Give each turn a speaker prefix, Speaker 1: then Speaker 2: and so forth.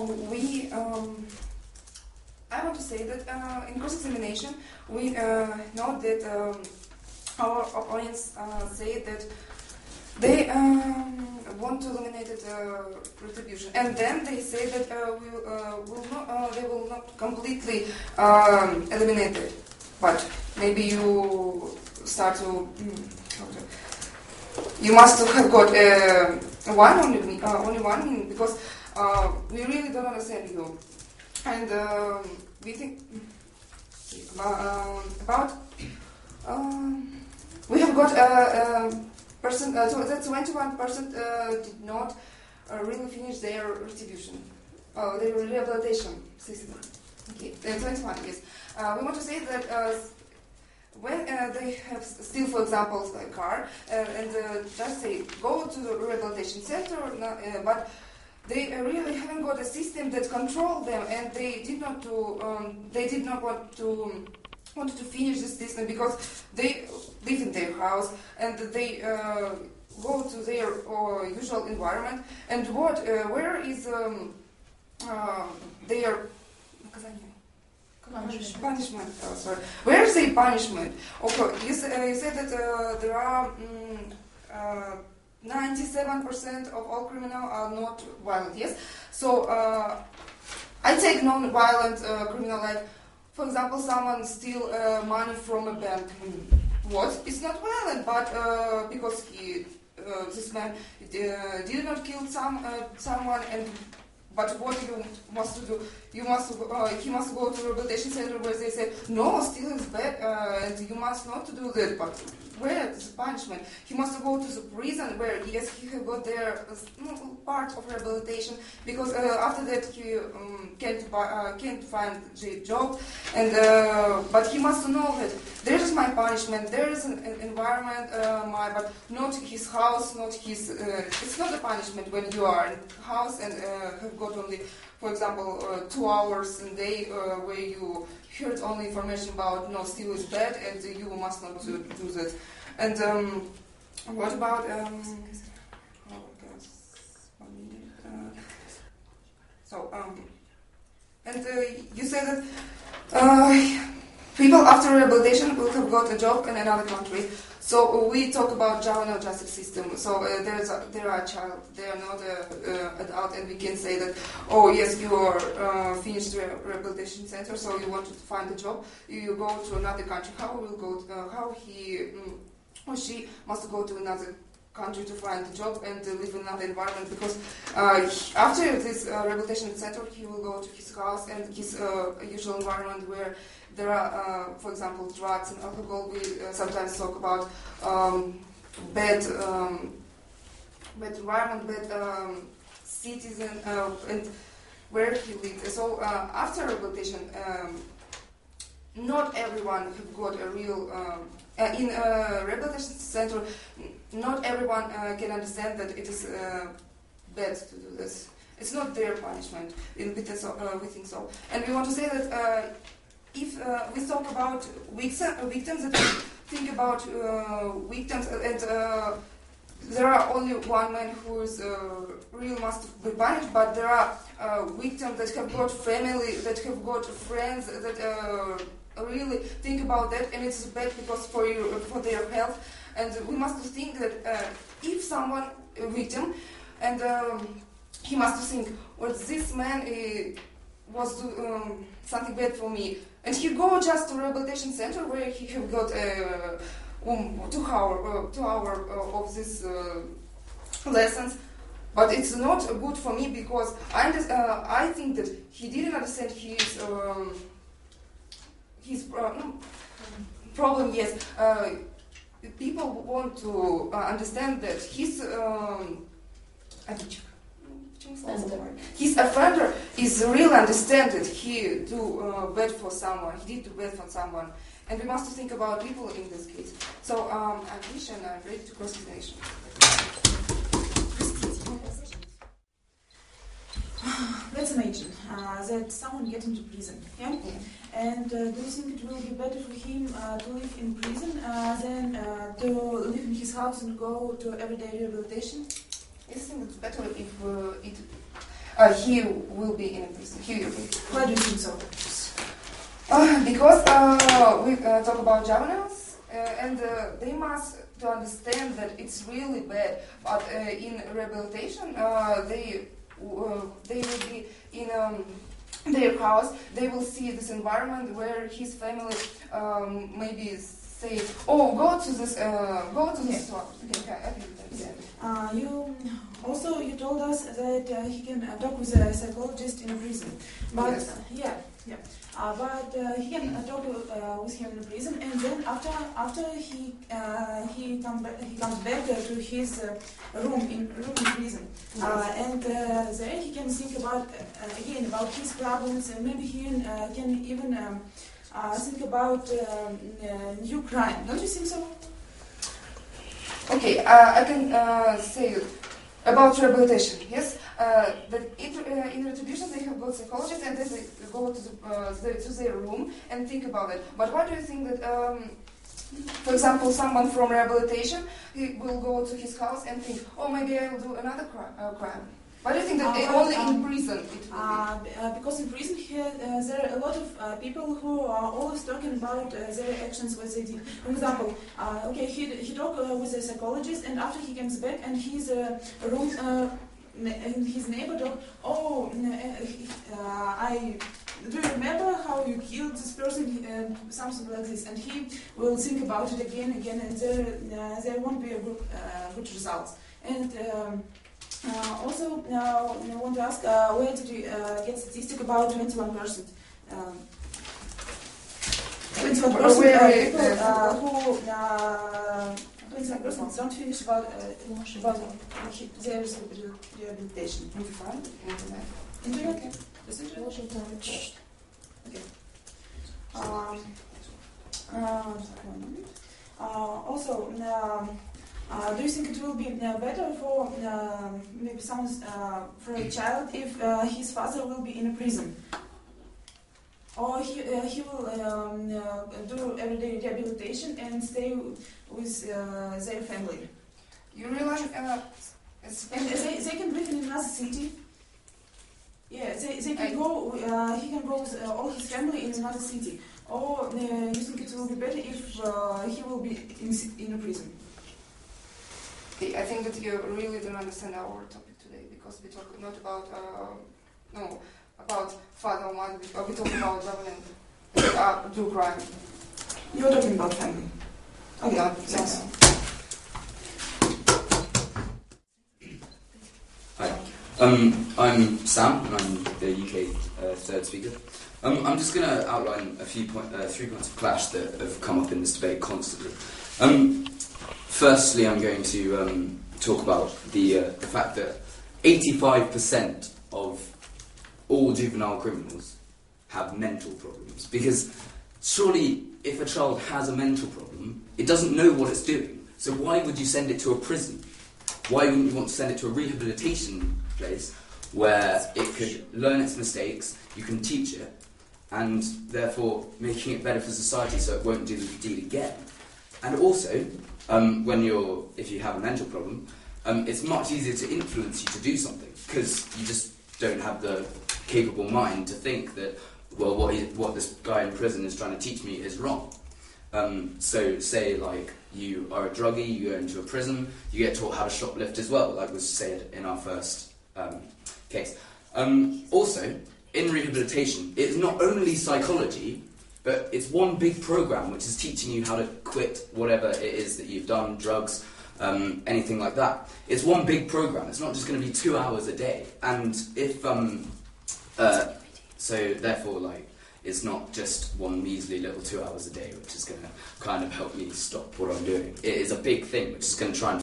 Speaker 1: I want to say that in cross-examination, we know that our opponents say that they want to eliminate retribution, and then they say that they will not completely eliminate it, but maybe you start to. You must have got only one meaning, because we really don't understand you, and we think about we have got person. So that 21% did not really finish their retribution, their rehabilitation system. Okay, 21. Yes, we want to say that. When they have still, for example, a car, and just say go to the rehabilitation center, but they really haven't got a system that controls them, and they did not want to finish this system because they live in their house and they go to their usual environment. And where is their punishment. Sorry. Where is the punishment? Okay, you said that there are 97% of all criminals are not violent. Yes. So I take non-violent criminal, like, for example, someone steal money from a bank. What? It's not violent, but because this man did not kill someone and. But what you must do? He must go to a rehabilitation center where they say no, stealing is bad, and you must not do that. But where is the punishment? He must go to the prison where yes, he have got their part of rehabilitation, because after that he can't find a job, and but he must know that there is my punishment. There is an environment, but not his house, not his. It's not a punishment when you are in house and have got only, for example, 2 hours a day where you heard only information about no, steal is bad and you must not do that. And what about you said that people after rehabilitation will have got a job in another country. So we talk about juvenile justice system. So there are a child, they are not an adult, and we can say that, oh yes, you are finished the rehabilitation center, so you want to find a job. You go to another country. How will go? How he or she must go to another country to find a job and live in another environment, because after this rehabilitation center, he will go to his house and his usual environment where there are, for example, drugs and alcohol. We sometimes talk about bad environment, bad citizen, and where he lives. So after rehabilitation, not everyone have got a real in a rehabilitation center. Not everyone can understand that it is bad to do this. It's not their punishment. We think so, and we want to say that if we talk about victims, that we think about victims, and there are only one man who is real must be punished, but there are victims that have got family, that have got friends, that really think about that, and it's bad because for their health. And we must think that if someone a victim, and he must think, well, this man was something bad for me, and he go just to rehabilitation center where he have got 2 hour of this lessons. But it's not good for me, because I think that he didn't understand his problem. Yes, people want to understand that his offender is really understand that he do bad for someone. He did do bad for someone, and we must think about people in this case. So I'm Wish, and I'm ready to cross-examination.
Speaker 2: Let's imagine that someone gets into prison, yeah? And do you think it will be better for him to live in prison than to live in his house and go to everyday rehabilitation?
Speaker 1: I think it's better if he will be in prison.
Speaker 2: Why do you think so?
Speaker 1: Because we talk about juveniles, and they must to understand that it's really bad. But in rehabilitation, they will be in their house. They will see this environment where his family maybe say, "Oh, go to this one." Okay, I think that's it.
Speaker 2: You told us that he can talk with a psychologist in a prison, but
Speaker 1: yes.
Speaker 2: But he can talk with him in the prison, and then after he comes back to his room in prison, and there he can think about again about his problems, and maybe he can even think about new crime. Don't you think so?
Speaker 1: Okay, I can say about rehabilitation. Yes, that in retribution they have got psychologists and they go to their room and think about it. But why do you think that, for example, someone from rehabilitation he will go to his house and think, oh, maybe I will do another crime? Why do you think that only in prison it will be?
Speaker 2: Because in prison here there are a lot of people who are always talking about their actions, what they did. For example, he talk with a psychologist, and after he comes back and his room, and his neighbor talk, I do you remember how you killed this person, something like this, and he will think about it again and again, and there won't be a good results. And also, I want to ask, where did you get statistic about 21%? 21% people who 21% don't finish about their rehabilitation. Internet? Okay. Also, do you think it will be better for maybe for a child if his father will be in a prison, or he will do everyday rehabilitation and stay with their family?
Speaker 1: You realize,
Speaker 2: and they can live in another city. Yeah, they can go. He can go with all his family in another city. Or you think it will be better if he will be in a prison?
Speaker 1: I think that you really don't understand our topic today, because we talk not about about father or mother, but we talk about government do crime.
Speaker 2: You're talking about family. Okay.
Speaker 1: Yeah, yes.
Speaker 3: Hi, I'm Sam, and I'm the UK third speaker. I'm just going to outline a few 3 points of clash that have come up in this debate constantly. Firstly, I'm going to talk about the fact that 85% of all juvenile criminals have mental problems. Because surely, if a child has a mental problem, it doesn't know what it's doing. So why would you send it to a prison? Why wouldn't you want to send it to a rehabilitation place where it could learn its mistakes, you can teach it, and therefore making it better for society so it won't do the deed again? And also, if you have a mental problem, it's much easier to influence you to do something, because you just don't have the capable mind to think that, well, what this guy in prison is trying to teach me is wrong. So say, like, you are a druggie, you go into a prison, you get taught how to shoplift as well, like was said in our first case. Also, in rehabilitation, it's not only psychology, but it's one big program which is teaching you how to quit whatever it is that you've done, drugs, anything like that. It's one big program. It's not just going to be 2 hours a day. And if so therefore, like, it's not just one measly little 2 hours a day which is going to kind of help me stop what I'm doing. It is a big thing which is going to try and